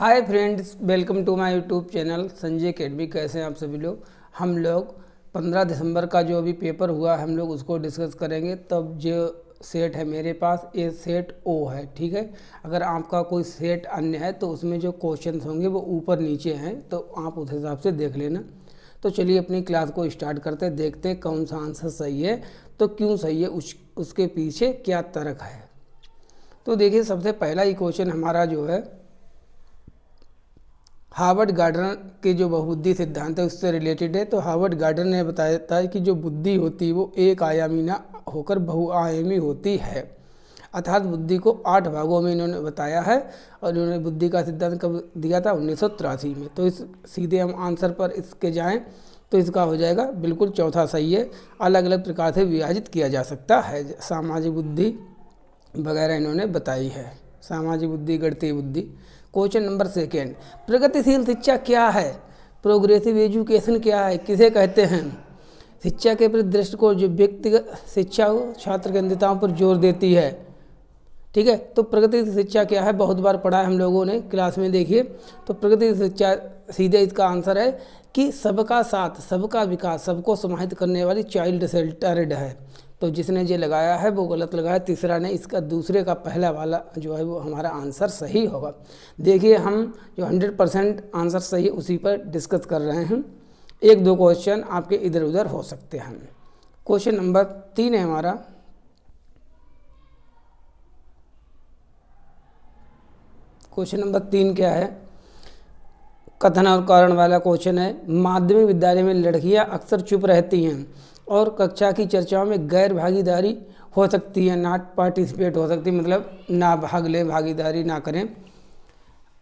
Hi friends, welcome to my YouTube channel Sanjay Academy. कैसे हैं आप सभी लोग। हम लोग 15 दिसंबर का जो अभी पेपर हुआ हम लोग उसको डिस्कस करेंगे। तब जो सेट है मेरे पास ये सेट ओ है, ठीक है। अगर आपका कोई सेट अन्य है तो उसमें जो क्वेश्चन होंगे वो ऊपर नीचे हैं, तो आप उस हिसाब से देख लेना। तो चलिए अपनी क्लास को स्टार्ट करते हैं, देखते हैं कौन सा आंसर सही है, तो क्यों सही है, उसके पीछे क्या तर्क है। तो देखिए, सबसे पहला ही क्वेश्चन हमारा जो है हार्वर्ड गार्डनर के जो बहुबुद्धि सिद्धांत है उससे रिलेटेड है। तो हार्वर्ड गार्डनर ने बताया था कि जो बुद्धि होती है वो एक आयामी ना होकर बहुआयामी होती है, अर्थात बुद्धि को 8 भागों में इन्होंने बताया है। और इन्होंने बुद्धि का सिद्धांत कब दिया था? 1983 में। तो इस सीधे हम आंसर पर इसके जाएं तो इसका हो जाएगा बिल्कुल चौथा सही है। अलग अलग प्रकार से विभाजित किया जा सकता है, सामाजिक बुद्धि वगैरह इन्होंने बताई है, सामाजिक बुद्धि, गणितीय बुद्धि। क्वेश्चन नंबर 2, प्रगतिशील शिक्षा क्या है? प्रोग्रेसिव एजुकेशन क्या है, किसे कहते हैं? शिक्षा के प्रति दृष्टिकोण जो व्यक्तिगत शिक्षा हो, छात्र केंद्रितताओं पर जोर देती है, ठीक है। तो प्रगतिशील शिक्षा क्या है? बहुत बार पढ़ा है हम लोगों ने क्लास में। देखिए, तो प्रगतिशील शिक्षा सीधे इसका आंसर है कि सबका साथ, सबका विकास, सबको समाहित करने वाली चाइल्ड सेंटर्ड है। तो जिसने ये लगाया है वो गलत लगाया, तीसरा ने। इसका दूसरे का पहला वाला जो है वो हमारा आंसर सही होगा। देखिए, हम जो 100% आंसर सही है उसी पर डिस्कस कर रहे हैं। 1-2 क्वेश्चन आपके इधर उधर हो सकते हैं। क्वेश्चन नंबर 3 है हमारा। क्वेश्चन नंबर 3 क्या है? कथन और कारण वाला क्वेश्चन है। माध्यमिक विद्यालय में लड़कियां अक्सर चुप रहती हैं और कक्षा की चर्चाओं में गैर भागीदारी हो सकती है, नॉट पार्टिसिपेट हो सकती, मतलब ना भाग लें, भागीदारी ना करें।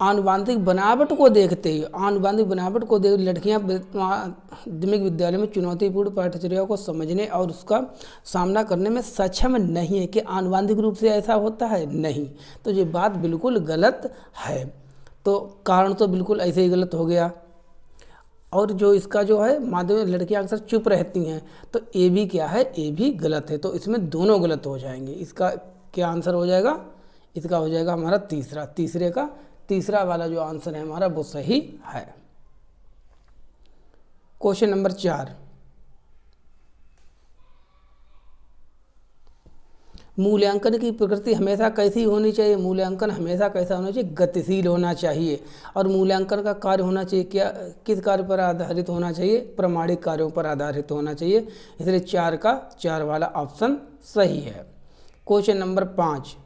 आनुवांशिक बनावट को देखते ही, आनुवांशिक बनावट को देख लड़कियां माध्यमिक विद्यालय में चुनौतीपूर्ण पाठ्यचर्या को समझने और उसका सामना करने में सक्षम नहीं है। कि आनुवांशिक रूप से ऐसा होता है? नहीं। तो ये बात बिल्कुल गलत है। तो कारण तो बिल्कुल ऐसे ही गलत हो गया। और जो इसका जो है माध्यमिक लड़कियां अक्सर चुप रहती हैं, तो ए भी क्या है? ए भी गलत है। तो इसमें दोनों गलत हो जाएंगे। इसका क्या आंसर हो जाएगा? इसका हो जाएगा हमारा तीसरा। तीसरे का तीसरा वाला जो आंसर है हमारा वो सही है। क्वेश्चन नंबर 4, मूल्यांकन की प्रकृति हमेशा कैसी होनी चाहिए? मूल्यांकन हमेशा कैसा होना चाहिए? गतिशील होना चाहिए। और मूल्यांकन का कार्य होना चाहिए क्या? किस कार्य पर आधारित होना चाहिए? प्रामाणिक कार्यों पर आधारित होना चाहिए। इसलिए 4 का 4 वाला ऑप्शन सही है। क्वेश्चन नंबर 5,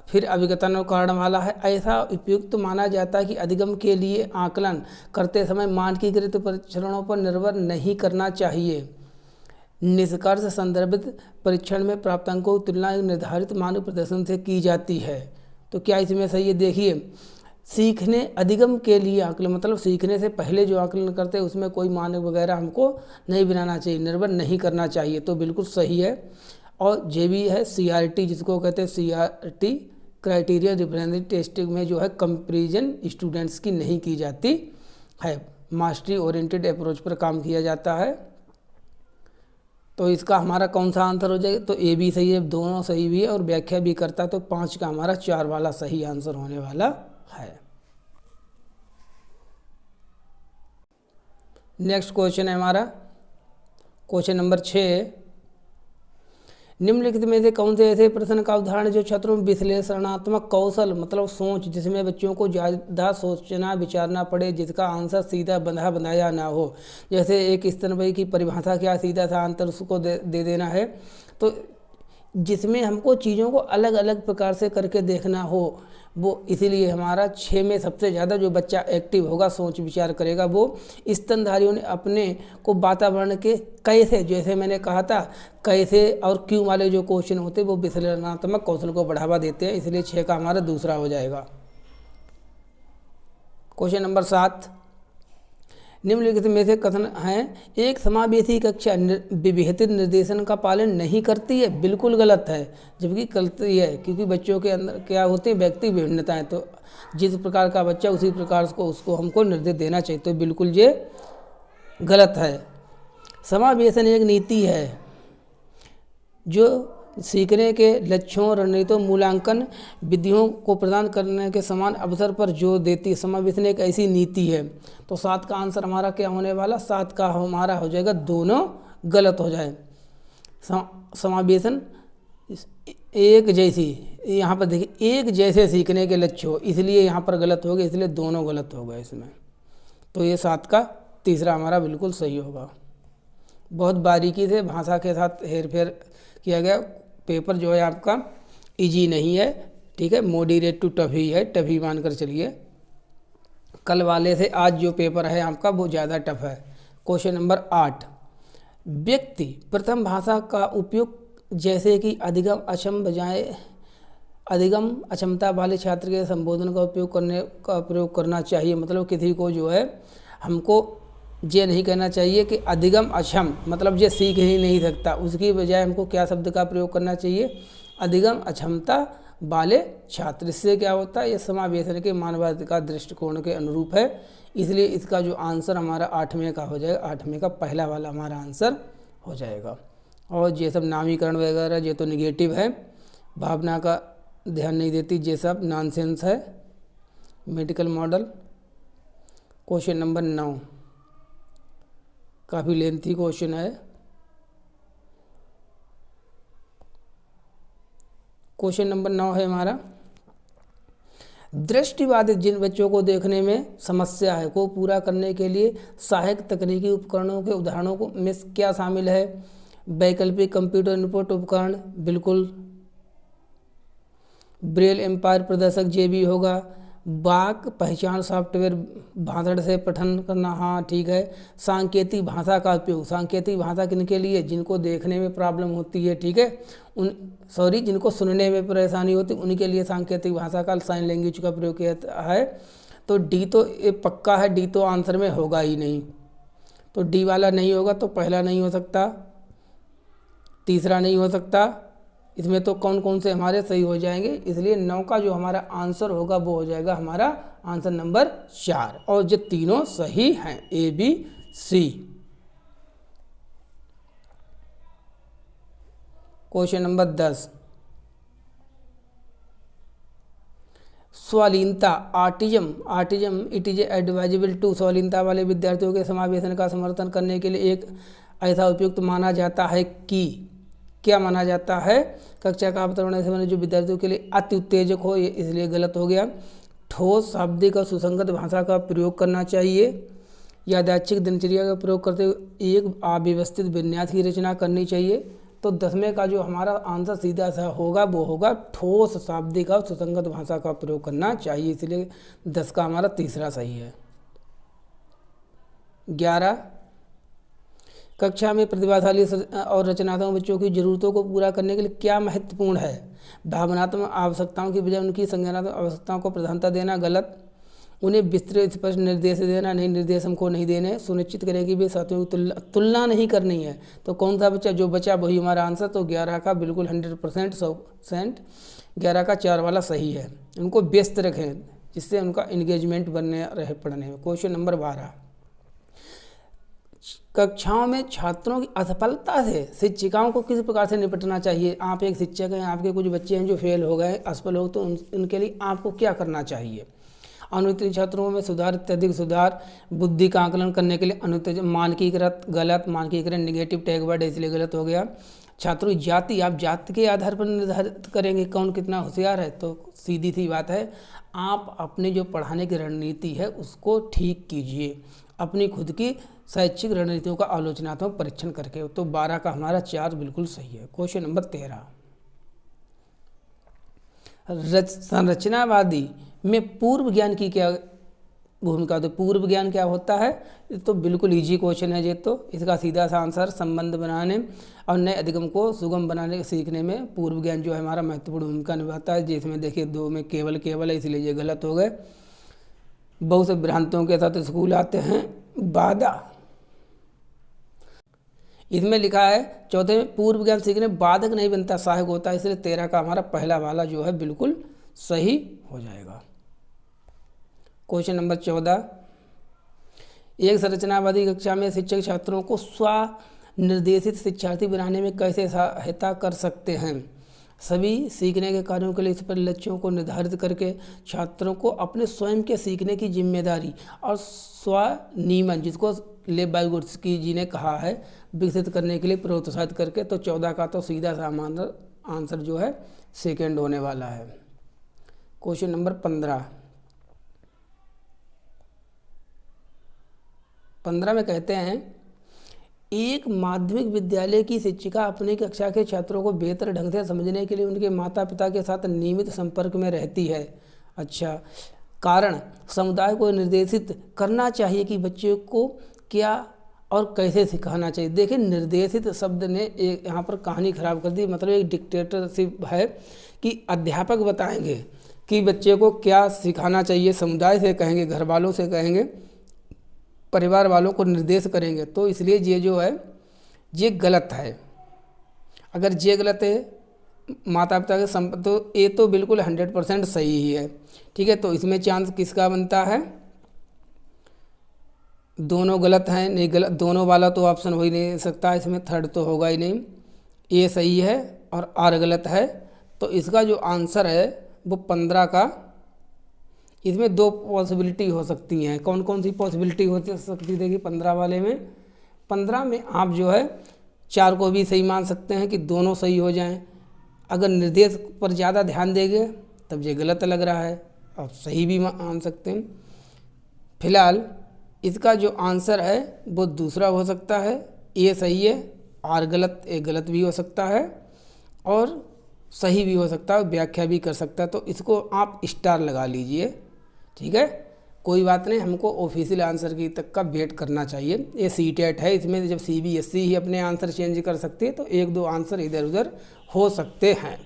फिर अभिकथन और कारण वाला है। ऐसा उपयुक्त माना जाता है कि अधिगम के लिए आकलन करते समय मानकीकृत परीक्षणों पर निर्भर नहीं करना चाहिए। निष्कर्ष संदर्भित परीक्षण में प्राप्तांकों की तुलना एक निर्धारित मानक प्रदर्शन से की जाती है। तो क्या इसमें सही है? देखिए, सीखने अधिगम के लिए आकलन मतलब सीखने से पहले जो आकलन करते हैं उसमें कोई मानक वगैरह हमको नहीं बनाना चाहिए, निर्भर नहीं करना चाहिए। तो बिल्कुल सही है। और जे भी है CRT, जिसको कहते हैं CRT, क्राइटेरिया रिप्रेजेंटेटिव टेस्टिंग में जो है कंपैरिजन स्टूडेंट्स की नहीं की जाती है, मास्टरी ओरिएंटेड अप्रोच पर काम किया जाता है। तो इसका हमारा कौन सा आंसर हो जाएगा? तो ए भी सही है, दोनों सही भी है और व्याख्या भी करता। तो 5 का हमारा 4 वाला सही आंसर होने वाला है। नेक्स्ट क्वेश्चन है हमारा क्वेश्चन नंबर 6, निम्नलिखित में से कौन से ऐसे प्रश्न का उदाहरण जो छात्रों में विश्लेषणात्मक कौशल मतलब सोच, जिसमें बच्चों को ज़्यादा सोचना विचारना पड़े, जिसका आंसर सीधा बंधा बनाया ना हो। जैसे एक स्तनपायी की परिभाषा क्या? सीधा सा आंसर उसको दे देना है। तो जिसमें हमको चीज़ों को अलग अलग प्रकार से करके देखना हो, वो इसीलिए हमारा 6 में सबसे ज़्यादा जो बच्चा एक्टिव होगा, सोच विचार करेगा, वो स्तनधारियों ने अपने को वातावरण के कैसे, जैसे मैंने कहा था, कैसे और क्यों वाले जो क्वेश्चन होते हैं वो विश्लेषणात्मक कौशल को बढ़ावा देते हैं। इसलिए 6 का हमारा दूसरा हो जाएगा। क्वेश्चन नंबर 7, निम्नलिखित में से कथन हैं एक समावेशी कक्षा विभेदित निर्देशन का पालन नहीं करती है? बिल्कुल गलत है, जबकि करती है, क्योंकि बच्चों के अंदर क्या होते हैं? व्यक्ति भिन्नताएं। तो जिस प्रकार का बच्चा उसी प्रकार को उसको हमको निर्देश देना चाहिए। तो बिल्कुल ये गलत है। समावेशन एक नीति है जो सीखने के लक्ष्यों, रणनीतियों, मूल्यांकन विधियों को प्रदान करने के समान अवसर पर जोर देती है। समावेशन एक ऐसी नीति है। तो 7 का आंसर हमारा क्या होने वाला, 7 का हमारा हो जाएगा, दोनों गलत हो जाए। समावेशन एक जैसी, यहाँ पर देखिए एक जैसे सीखने के लक्ष्य हो, इसलिए यहाँ पर गलत हो गए, इसलिए दोनों गलत हो गए इसमें। तो ये 7 का तीसरा हमारा बिल्कुल सही होगा। बहुत बारीकी से भाषा के साथ हेर फेर किया गया। पेपर जो है आपका इजी नहीं है, ठीक है, मॉडरेट टू टफ ही है, टफ ही मानकर चलिए। कल वाले से आज जो पेपर है आपका वो ज़्यादा टफ है। क्वेश्चन नंबर 8, व्यक्ति प्रथम भाषा का उपयोग जैसे कि अधिगम अक्षम बजाय अधिगम अक्षमता वाले छात्र के संबोधन का प्रयोग करना चाहिए। मतलब किसी को जो है हमको ये नहीं कहना चाहिए कि अधिगम अक्षम, मतलब ये सीख ही नहीं सकता, उसकी बजाय हमको क्या शब्द का प्रयोग करना चाहिए, अधिगम अक्षमता वाले छात्र। इससे क्या होता है, ये समावेशन के मानवाधिकार दृष्टिकोण के अनुरूप है। इसलिए इसका जो आंसर हमारा 8वें का हो जाएगा, 8वें का पहला वाला हमारा आंसर हो जाएगा। और ये सब नामीकरण वगैरह ये तो निगेटिव है, भावना का ध्यान नहीं देती, ये सब नॉनसेंस है। Medical model. क्वेश्चन नंबर 9 काफ़ी लेंथी क्वेश्चन है। क्वेश्चन नंबर 9 है हमारा, दृष्टिबाधित जिन बच्चों को देखने में समस्या है को पूरा करने के लिए सहायक तकनीकी उपकरणों के उदाहरणों को में क्या शामिल है। वैकल्पिक कंप्यूटर इनपुट उपकरण, बिल्कुल। ब्रेल एम्पायर प्रदर्शक जे भी होगा। वाक पहचान सॉफ्टवेयर भाषण से पठन करना, हाँ ठीक है। सांकेतिक भाषा का उपयोग, सांकेतिक भाषा किनके लिए, जिनको देखने में प्रॉब्लम होती है, ठीक है, जिनको सुनने में परेशानी होती है उनके लिए सांकेतिक भाषा का, साइन लैंग्वेज का प्रयोग किया है। तो डी तो ये पक्का है, डी तो आंसर में होगा ही नहीं, तो डी वाला नहीं होगा, तो पहला नहीं हो सकता, तीसरा नहीं हो सकता। इसमें तो कौन कौन से हमारे सही हो जाएंगे, इसलिए 9 का जो हमारा आंसर होगा वो हो जाएगा हमारा आंसर नंबर 4। और ये तीनों सही हैं, A B C. Question number 10, स्वालीनता autism it is advisable to, स्वालीनता वाले विद्यार्थियों के समावेशन का समर्थन करने के लिए एक ऐसा उपयुक्त माना जाता है कि, क्या माना जाता है, कक्षा का अवतरण ऐसे बने जो विद्यार्थियों के लिए अति उत्तेजक हो, ये इसलिए गलत हो गया। ठोस शाब्दिक और सुसंगत भाषा का प्रयोग करना चाहिए। यादृच्छिक दिनचर्या का प्रयोग करते हुए एक अव्यवस्थित विन्यास की रचना करनी चाहिए। तो 10वें का जो हमारा आंसर सीधा सा होगा वो होगा ठोस शाब्दिक और सुसंगत भाषा का प्रयोग करना चाहिए, इसलिए 10 का हमारा तीसरा सही है। 11, कक्षा में प्रतिभाशाली और रचनात्मक बच्चों की ज़रूरतों को पूरा करने के लिए क्या महत्वपूर्ण है। भावनात्मक आवश्यकताओं की बजाय उनकी संज्ञानात्मक आवश्यकताओं को प्रधानता देना, गलत। उन्हें विस्तृत स्पष्ट निर्देश देना, नहीं, निर्देश हमको नहीं देने। सुनिश्चित करें कि वे साथियों की तुलना नहीं करनी है। तो कौन सा बच्चा, जो बचा वही हमारा आंसर। तो 11 का बिल्कुल 100% 100%, 11 का 4 वाला सही है। उनको व्यस्त रखें जिससे उनका इंगेजमेंट बनने रहे पढ़ने में। क्वेश्चन नंबर 12, कक्षाओं में छात्रों की असफलता से शिक्षिकाओं को किस प्रकार से निपटना चाहिए। आप एक शिक्षक हैं, आपके कुछ बच्चे हैं जो फेल हो गए, असफल हो, तो उनके लिए आपको क्या करना चाहिए। अनुत्तीर्ण छात्रों में सुधार, अत्यधिक सुधार, बुद्धि का आकलन करने के लिए अनुत्तीर्ण, मानकीकृत, गलत, मानकीकरण निगेटिव टैग वर्ड है इसलिए गलत हो गया। छात्रों की जाति, आप जाति के आधार पर निर्धारित करेंगे कौन कितना होशियार है, तो सीधी सी बात है, आप अपनी जो पढ़ाने की रणनीति है उसको ठीक कीजिए, अपनी खुद की शैक्षिक रणनीतियों का आलोचनात्मक परीक्षण करके। तो 12 का हमारा 4 बिल्कुल सही है। क्वेश्चन नंबर 13, संरचनावादी में पूर्व ज्ञान की क्या भूमिका। तो पूर्व ज्ञान क्या होता है, तो बिल्कुल इजी क्वेश्चन है ये, तो इसका सीधा सा आंसर संबंध बनाने और नए अधिगम को सुगम बनाने सीखने में पूर्व ज्ञान जो है हमारा महत्वपूर्ण भूमिका निभाता है। जिसमें देखिए 2 में केवल है, इसलिए ये गलत हो गए। बहुत से भ्रांतियों के साथ स्कूल आते हैं। बाधा, इसमें लिखा है 14 में पूर्व ज्ञान सीखने बाधक नहीं बनता, सहायक होता है, इसलिए 13 का हमारा पहला वाला जो है बिल्कुल सही हो जाएगा। क्वेश्चन नंबर 14, एक संरचनावादी कक्षा में शिक्षक छात्रों को निर्देशित शिक्षार्थी बनाने में कैसे सहायता कर सकते हैं। सभी सीखने के कार्यों के लिए इस पर लक्ष्यों को निर्धारित करके छात्रों को अपने स्वयं के सीखने की जिम्मेदारी और स्वनियमन, जिसको लेव वाइगोत्स्की जी ने कहा है, विकसित करने के लिए प्रोत्साहित करके। तो 14 का तो सीधा सामान्य आंसर जो है सेकंड होने वाला है। क्वेश्चन नंबर 15 में कहते हैं, एक माध्यमिक विद्यालय की शिक्षिका अपनी कक्षा के छात्रों को बेहतर ढंग से समझने के लिए उनके माता पिता के साथ नियमित संपर्क में रहती है। अच्छा, कारण समुदाय को निर्देशित करना चाहिए कि बच्चे को क्या और कैसे सिखाना चाहिए। देखिए, निर्देशित शब्द ने एक यहाँ पर कहानी खराब कर दी। मतलब एक डिक्टेटरशिप है कि अध्यापक बताएंगे कि बच्चे को क्या सिखाना चाहिए, समुदाय से कहेंगे, घर वालों से कहेंगे, परिवार वालों को निर्देश करेंगे। तो इसलिए ये जो है ये गलत है। अगर ये गलत है माता पिता के तो ये तो बिल्कुल 100% सही ही है। ठीक है, तो इसमें चांस किसका बनता है? दोनों गलत हैं। नहीं, गलत दोनों वाला तो ऑप्शन हो ही नहीं सकता, इसमें थर्ड तो होगा ही नहीं। ए सही है और आर गलत है। तो इसका जो आंसर है वो 15 का, इसमें दो पॉसिबिलिटी हो सकती हैं। कौन कौन सी पॉसिबिलिटी हो सकती है कि 15 वाले में? 15 में आप जो है 4 को भी सही मान सकते हैं कि दोनों सही हो जाएं। अगर निर्देश पर ज़्यादा ध्यान देंगे तब ये गलत लग रहा है, आप सही भी मान सकते हैं। फिलहाल इसका जो आंसर है वो दूसरा हो सकता है, ए सही है, आर गलत, ए गलत भी हो सकता है और सही भी हो सकता है, व्याख्या भी कर सकता है। तो इसको आप स्टार लगा लीजिए। ठीक है, कोई बात नहीं, हमको ऑफिशियल आंसर की तक का वेट करना चाहिए। ये सीटेट है, इसमें जब CBSE ही अपने आंसर चेंज कर सकती है तो 1-2 आंसर इधर उधर हो सकते हैं।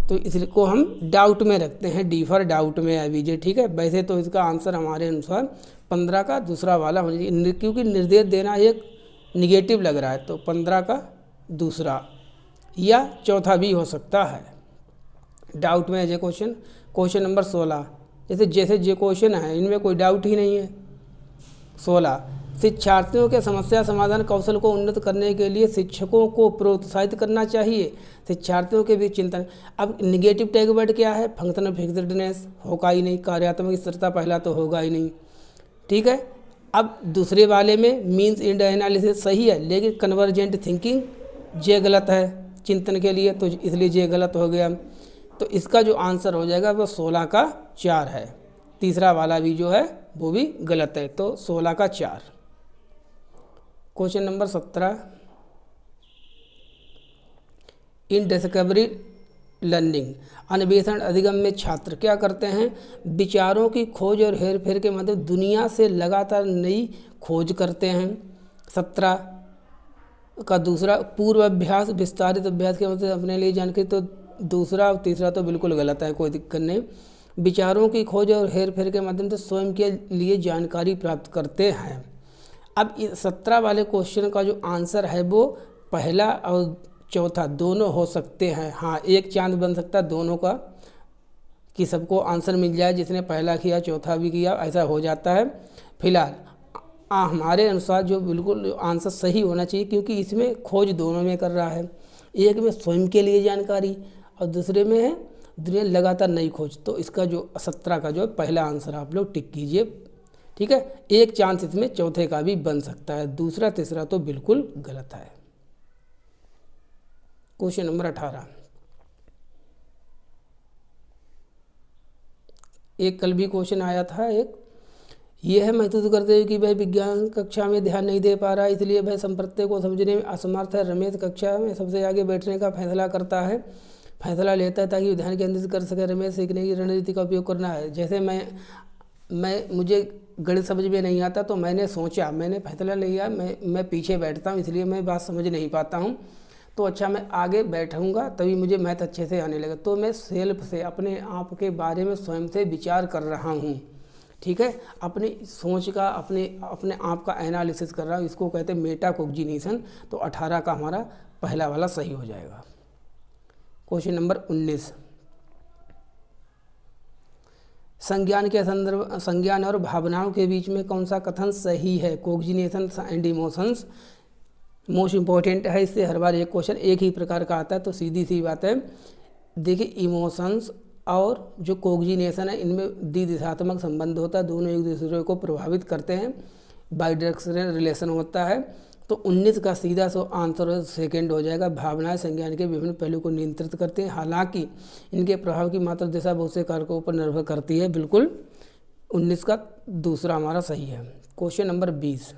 तो इसको हम डाउट में रखते हैं, डी फॉर डाउट में है विजय। ठीक है, वैसे तो इसका आंसर हमारे अनुसार 15 का दूसरा वाला होना चाहिए, क्योंकि निर्देश देना एक निगेटिव लग रहा है। तो 15 का दूसरा या चौथा भी हो सकता है। डाउट में है ये क्वेश्चन। क्वेश्चन नंबर 16, जैसे जो क्वेश्चन है इनमें कोई डाउट ही नहीं है। 16, शिक्षार्थियों के समस्या समाधान कौशल को उन्नत करने के लिए शिक्षकों को प्रोत्साहित करना चाहिए। शिक्षार्थियों के बीच चिंतन। अब निगेटिव टैग वर्ड क्या है? फंक्शनल फिक्सडनेस होगा ही नहीं, कार्यात्मक स्थिरता पहला तो होगा ही नहीं। ठीक है, अब दूसरे वाले में मीन्स एंड एनालिसिस सही है, लेकिन कन्वर्जेंट थिंकिंग ये गलत है चिंतन के लिए, तो इसलिए ये गलत हो गया। तो इसका जो आंसर हो जाएगा वो 16 का 4 है। तीसरा वाला भी जो है वो भी गलत है, तो 16 का 4। क्वेश्चन नंबर 17, इन डिस्कवरी लर्निंग, अन्वेषण अधिगम में छात्र क्या करते हैं? विचारों की खोज और हेरफेर के मतलब दुनिया से लगातार नई खोज करते हैं। 17 का दूसरा, पूर्व अभ्यास विस्तारित अभ्यास के मतलब अपने लिए जानकारी। तो दूसरा और तीसरा तो बिल्कुल गलत है, कोई दिक्कत नहीं। विचारों की खोज और हेरफेर के माध्यम से स्वयं के लिए जानकारी प्राप्त करते हैं। अब इस 17 वाले क्वेश्चन का जो आंसर है वो पहला और चौथा दोनों हो सकते हैं। हाँ, एक चांद बन सकता है दोनों का कि सबको आंसर मिल जाए, जिसने पहला किया चौथा भी किया, ऐसा हो जाता है। फिलहाल हमारे अनुसार जो बिल्कुल आंसर सही होना चाहिए, क्योंकि इसमें खोज दोनों में कर रहा है। एक में स्वयं के लिए जानकारी और दूसरे में है दुनिया लगातार नई खोज। तो इसका जो 17 का जो पहला आंसर आप लोग टिक कीजिए। ठीक है, एक चांस इसमें चौथे का भी बन सकता है, दूसरा तीसरा तो बिल्कुल गलत है। क्वेश्चन नंबर 18, एक कल भी क्वेश्चन आया था एक, ये है महसूस करते हुए कि वह विज्ञान कक्षा में ध्यान नहीं दे पा रहा, इसलिए वह संप्रत्य को समझने में असमर्थ है। रमेश कक्षा में सबसे आगे बैठने का फैसला करता है, फैसला लेता है ताकि ध्यान केंद्रित कर सके। रमेश सीखने की रणनीति का उपयोग करना है। जैसे मुझे गणित समझ में नहीं आता तो मैंने सोचा, मैंने फैसला लिया, मैं पीछे बैठता हूँ इसलिए मैं बात समझ नहीं पाता हूँ, तो अच्छा मैं आगे बैठूंगा तभी मुझे मैथ अच्छे से आने लगा। तो मैं सेल्फ से अपने आप के बारे में स्वयं से विचार कर रहा हूँ। ठीक है, अपनी सोच का अपने आप का एनालिसिस कर रहा हूँ, इसको कहते हैं मेटा कॉग्निशन। तो 18 का हमारा पहला वाला सही हो जाएगा। क्वेश्चन नंबर 19, संज्ञान और भावनाओं के बीच में कौन सा कथन सही है? Cognition and emotions most important है, इससे हर बार एक क्वेश्चन एक ही प्रकार का आता है, तो सीधी सी बात है। देखिए इमोशंस और जो कोऑर्डिनेशन है इनमें द्विदिशात्मक संबंध होता है, दोनों एक दूसरे को प्रभावित करते हैं, बाई डायरेक्शनल रिलेशन होता है। तो 19 का सीधा सो आंसर सेकंड हो जाएगा। भावनाएं संज्ञान के विभिन्न पहलू को नियंत्रित करते हैं, हालांकि इनके प्रभाव की मात्रा दिशा बहुत से कारकों पर निर्भर करती है। बिल्कुल 19 का दूसरा हमारा सही है। क्वेश्चन नंबर 20,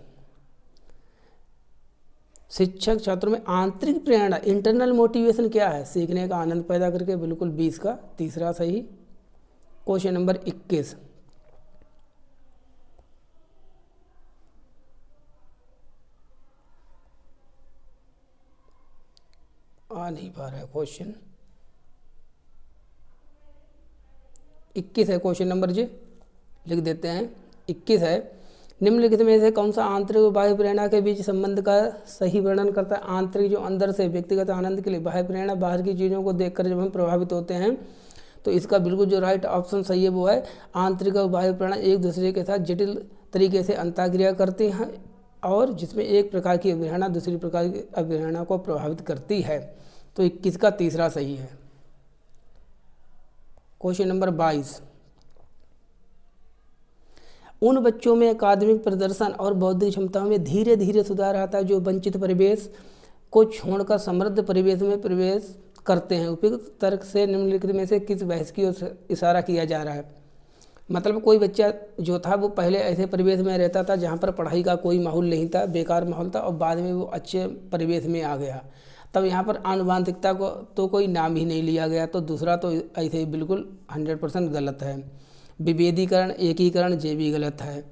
शिक्षक छात्रों में आंतरिक प्रेरणा इंटरनल मोटिवेशन क्या है? सीखने का आनंद पैदा करके। बिल्कुल 20 का तीसरा सही। क्वेश्चन नंबर 21, आ नहीं पा रहा है क्वेश्चन। 21 है क्वेश्चन नंबर जी, लिख देते हैं। 21 है, निम्नलिखित में से कौन सा आंतरिक और बाह्य प्रेरणा के बीच संबंध का सही वर्णन करता है? आंतरिक जो अंदर से व्यक्तिगत आनंद के लिए, बाह्य प्रेरणा बाहर की चीज़ों को देखकर जब हम प्रभावित होते हैं, तो इसका बिल्कुल जो राइट ऑप्शन सही है वो है आंतरिक और बाह्य प्रेरणा एक दूसरे के साथ जटिल तरीके से अंतःक्रिया करती हैं और जिसमें एक प्रकार की अभिप्रेरणा दूसरी प्रकार की अभिप्रेरणा को प्रभावित करती है। तो 21 का तीसरा सही है। क्वेश्चन नंबर 22, उन बच्चों में अकादमिक प्रदर्शन और बौद्धिक क्षमताओं में धीरे धीरे सुधार आता है जो वंचित परिवेश को छोड़कर समृद्ध परिवेश में प्रवेश करते हैं। उपयुक्त तर्क से निम्नलिखित में से किस बहस की ओर इशारा किया जा रहा है? मतलब कोई बच्चा जो था वो पहले ऐसे परिवेश में रहता था जहाँ पर पढ़ाई का कोई माहौल नहीं था, बेकार माहौल था, और बाद में वो अच्छे परिवेश में आ गया। तब यहाँ पर आनुवांशिकता को तो कोई नाम ही नहीं लिया गया, तो दूसरा तो ऐसे ही बिल्कुल 100% गलत है। विभेदीकरण, एकीकरण, ये भी गलत है।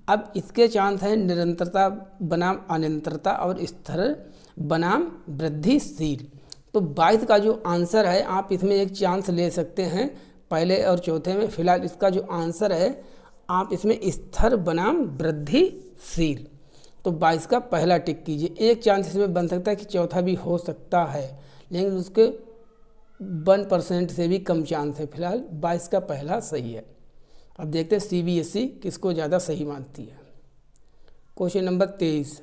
अब इसके चांस हैं निरंतरता बनाम अनिरंतरता और स्थिर बनाम वृद्धिशील। तो 22 का जो आंसर है, आप इसमें एक चांस ले सकते हैं पहले और चौथे में। फिलहाल इसका जो आंसर है आप इसमें स्थिर बनाम वृद्धिशील, तो 22 का पहला टिक कीजिए। एक चांस इसमें बन सकता है कि चौथा भी हो सकता है, लेकिन उसके 1% से भी कम चांस है। फिलहाल 22 का पहला सही है। अब देखते हैं CBSE किसको ज़्यादा सही मानती है। क्वेश्चन नंबर 23,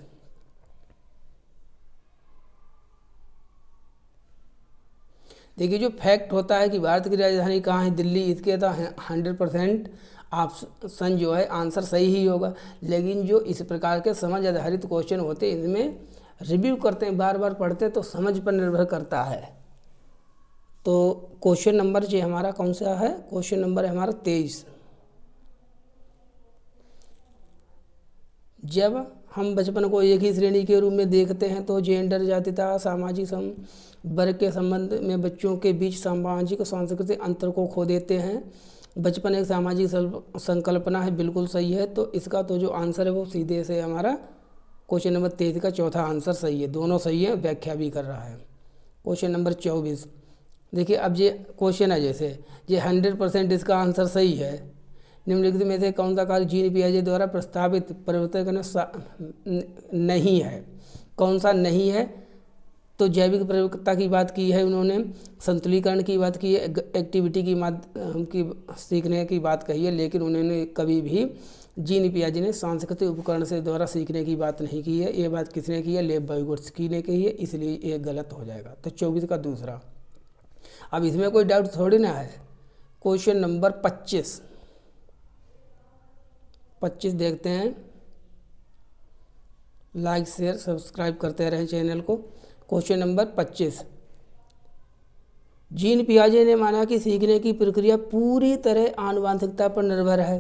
देखिए जो फैक्ट होता है कि भारत की राजधानी कहाँ है, दिल्ली, इसके तो 100% ऑप्शन जो है आंसर सही ही होगा। लेकिन जो इस प्रकार के समझ आधारित क्वेश्चन होते हैं इनमें रिव्यू करते हैं, बार बार पढ़ते हैं, तो समझ पर निर्भर करता है। तो क्वेश्चन नंबर जो हमारा कौन सा है? क्वेश्चन नंबर है हमारा 23। जब हम बचपन को एक ही श्रेणी के रूप में देखते हैं तो जेंडर, जातिता, सामाजिक वर्ग के संबंध में बच्चों के बीच सामाजिक और सांस्कृतिक अंतर को खो देते हैं। बचपन एक सामाजिक संकल्पना है, बिल्कुल सही है। तो इसका तो जो आंसर है वो सीधे से हमारा क्वेश्चन नंबर 23 का चौथा आंसर सही है। दोनों सही है, व्याख्या भी कर रहा है। क्वेश्चन नंबर 24, देखिए अब ये क्वेश्चन है जैसे ये 100% इसका आंसर सही है। निम्नलिखित में से कौन सा कार्य जीन पियाजे द्वारा प्रस्तावित परिवर्तन नहीं है? कौन सा नहीं है? तो जैविक परिवर्तकता की बात की है उन्होंने, संतुलीकरण की बात की है, एक्टिविटी की सीखने की बात कही है, लेकिन उन्होंने कभी भी जीन पियाजे ने सांस्कृतिक उपकरण से द्वारा सीखने की बात नहीं की है। ये बात किसने की है? लेव वाइगोत्स्की ने कही है, इसलिए ये गलत हो जाएगा। तो 24 का दूसरा। अब इसमें कोई डाउट थोड़ी ना है। क्वेश्चन नंबर 25 देखते हैं। लाइक शेयर सब्सक्राइब करते रहें चैनल को। क्वेश्चन नंबर 25, जीन पियाजे ने माना कि सीखने की प्रक्रिया पूरी तरह आनुवंशिकता पर निर्भर है।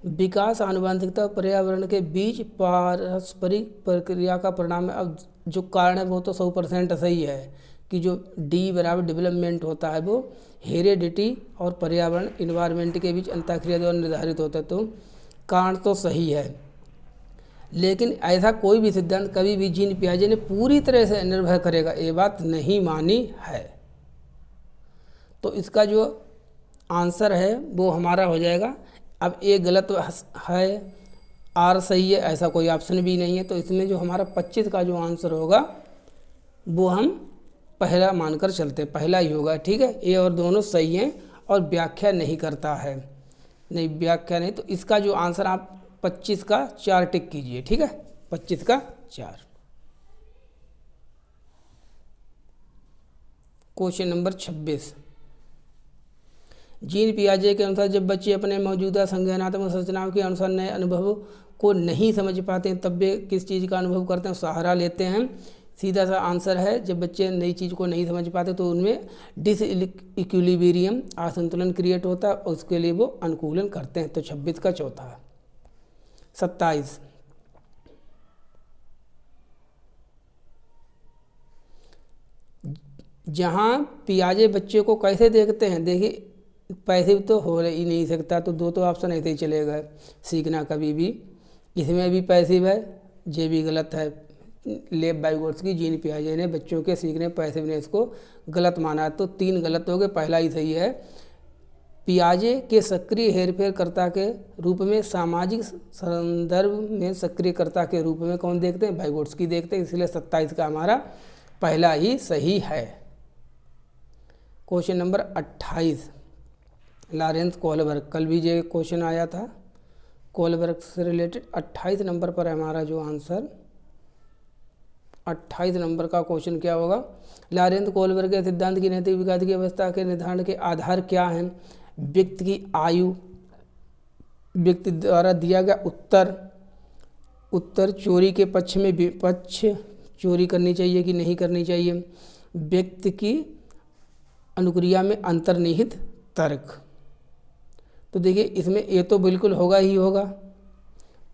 विकास आनुवंशिकता और पर्यावरण के बीच पारस्परिक प्रक्रिया का परिणाम है। अब जो कारण है वो तो 100% सही है कि जो D बराबर डेवलपमेंट होता है वो हेरेडिटी और पर्यावरण इन्वायरमेंट के बीच अंतःक्रिया द्वारा निर्धारित होता है। तो कारण तो सही है, लेकिन ऐसा कोई भी सिद्धांत कभी भी जीन पियाजे ने पूरी तरह से निर्भर करेगा ये बात नहीं मानी है। तो इसका जो आंसर है वो हमारा हो जाएगा। अब ये गलत है, R सही है, ऐसा कोई ऑप्शन भी नहीं है। तो इसमें जो हमारा 25 का जो आंसर होगा वो हम पहला मानकर चलते, पहला ही होगा। ठीक है, ये और दोनों सही हैं और व्याख्या नहीं करता है, नहीं व्याख्या नहीं। तो इसका जो आंसर आप 25 का 4 टिक कीजिए। ठीक है, 25 का 4। क्वेश्चन नंबर 26, जीन पियाजे के अनुसार जब बच्चे अपने मौजूदा संज्ञानात्मक संरचनाओं के अनुसार नए अनुभव को नहीं समझ पाते हैं तब वे किस चीज़ का अनुभव करते हैं, सहारा लेते हैं। सीधा सा आंसर है, जब बच्चे नई चीज़ को नहीं समझ पाते तो उनमें डिसइक्विलिब्रियम असंतुलन क्रिएट होता है, उसके लिए वो अनुकूलन करते हैं। तो 26 का चौथा है। 27, जहाँ पियाजे बच्चे को कैसे देखते हैं, देखिए पैसिव तो हो ही नहीं सकता, तो दो तो ऑप्शन ऐसे ही चलेगा, सीखना कभी भी, इसमें भी पैसिव है, ये भी गलत है। लेव वाइगोत्स्की, जीन पियाजे ने बच्चों के सीखने पैसिवनेस को गलत माना, तो 3 गलत हो गए, पहला ही सही है। पियाजे के सक्रिय हेरफेरकर्ता के रूप में सामाजिक संदर्भ में सक्रियकर्ता के रूप में कौन देखते हैं, वाइगोत्स्की देखते हैं, इसलिए 27 का हमारा पहला ही सही है। क्वेश्चन नंबर 28, लॉरेंस कोहलबर्ग, कल भी ये क्वेश्चन आया था कोहलबर्ग से रिलेटेड। 28 नंबर पर हमारा जो आंसर, 28 नंबर का क्वेश्चन क्या होगा, लॉरेंस कोहलबर्ग के सिद्धांत की नैतिक विकास की अवस्था के निर्धारण के आधार क्या हैं, व्यक्ति की आयु, व्यक्ति द्वारा दिया गया उत्तर चोरी के पक्ष में विपक्ष चोरी करनी चाहिए कि नहीं करनी चाहिए, व्यक्ति की अनुक्रिया में अंतर्निहित तर्क। तो देखिए इसमें ये तो बिल्कुल होगा ही होगा,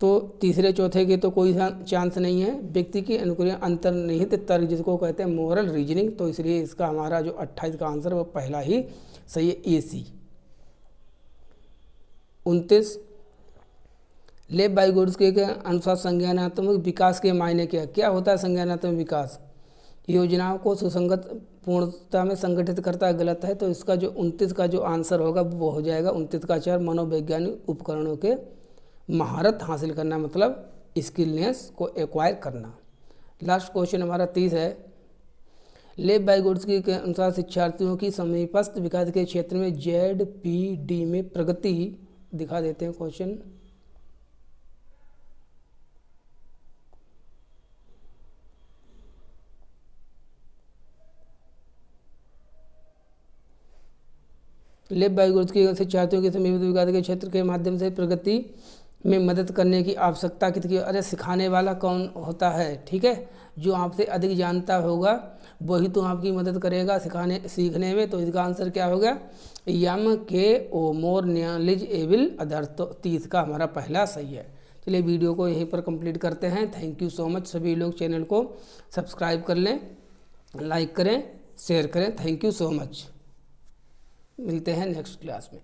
तो तीसरे चौथे के तो कोई चांस नहीं है। व्यक्ति की अनुक्रिया अंतर्निहित तर्क जिसको कहते हैं मोरल रीजनिंग, तो इसलिए इसका हमारा जो 28 का आंसर वो पहला ही सही है, AC। 29, लेव वाइगोत्स्की के अनुसार संज्ञानात्मक विकास के मायने क्या होता है। संज्ञानात्मक विकास योजनाओं को सुसंगत पूर्णता में संगठित करता है, गलत है। तो इसका जो 29 का जो आंसर होगा वो हो जाएगा 29 का 4, मनोवैज्ञानिक उपकरणों के महारत हासिल करना, मतलब स्किलनेस को एक्वायर करना। लास्ट क्वेश्चन हमारा 30 है, लेव वाइगोत्स्की के अनुसार शिक्षार्थियों की समीपस्थ विकास के क्षेत्र में ZPD में प्रगति दिखा देते हैं क्वेश्चन। लेव वाइगोत्स्की के शिक्षार्थियों के समीपस्थ विकास के क्षेत्र के माध्यम से प्रगति में मदद करने की आवश्यकता कितनी। अरे सिखाने वाला कौन होता है, ठीक है, जो आपसे अधिक जानता होगा वही तो आपकी मदद करेगा सीखने में। तो इसका आंसर क्या होगा, MKO, more knowledge able others. तो 30 का हमारा पहला सही है। चलिए वीडियो को यहीं पर कंप्लीट करते हैं। Thank you so much. सभी लोग चैनल को सब्सक्राइब कर लें, लाइक करें, शेयर करें। Thank you so much. मिलते हैं नेक्स्ट क्लास में।